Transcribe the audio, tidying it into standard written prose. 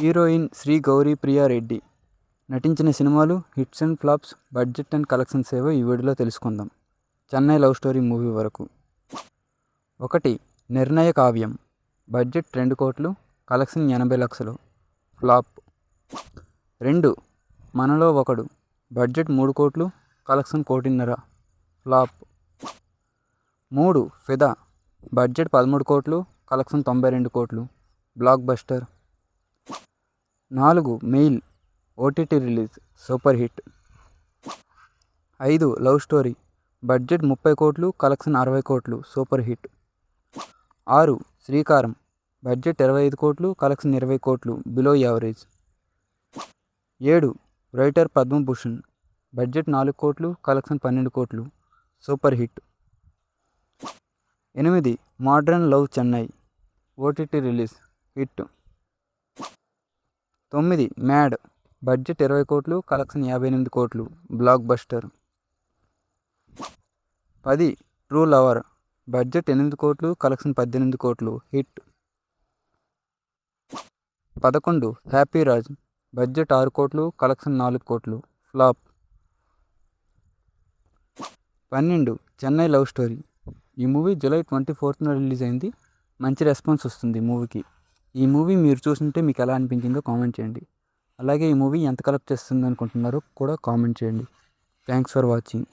Heroine Shri Gauri Priya Reddy నటించిన సినిమాలు, hits and flops, budget and collections ఏవో ఈ వీడియోలో తెలుసుకుందాం. చెన్నై లవ్ స్టోరీ మూవీ వరకు. 1. నిర్ణయ కావ్యం. బడ్జెట్ 2 కోట్లు, కలెక్షన్ 80 లక్షలు, ఫ్లాప్. 2. మనలో ఒకడు. బడ్జెట్ 3 కోట్లు, కలెక్షన్ 1.5 కోటి, ఫ్లాప్. 3. ఫిదా. బడ్జెట్ 13 కోట్లు, కలెక్షన్ 92 కోట్లు, block buster. 4. Mail. OTT release, super hit. 5. Love story. Budget 30 కోట్లు, కలెక్షన్ 60 కోట్లు, సూపర్ హిట్. 6. శ్రీకారం. బడ్జెట్ 25 కోట్లు, కలెక్షన్ 20 కోట్లు, below average. 7. Writer Padma Bhushan. Budget 4 కోట్లు, కలెక్షన్ 12 కోట్లు, super hit. 8. Modern love Chennai. OTT release, hit. 9. Mad. Budget 20 కోట్లు, కలెక్షన్ 58 కోట్లు, block buster. 10. True lover. Budget 8 కోట్లు, కలెక్షన్ 18 కోట్లు, హిట్. 11. హ్యాపీ రాజ్. బడ్జెట్ 6 కోట్లు, కలెక్షన్ 4 కోట్లు, ఫ్లాప్. 12. Chennai love story. ఈ మూవీ జూలై 24న రిలీజ్ అయింది. మంచి రెస్పాన్స్ వస్తుంది ఈ మూవీకి. ఈ మూవీ మీరు చూస్తుంటే మీకు ఎలా అనిపించిందో కామెంట్ చేయండి. అలాగే ఈ మూవీ ఎంత కలెక్ట్ చేస్తుంది అనుకుంటున్నారో కూడా కామెంట్ చేయండి. Thanks for watching.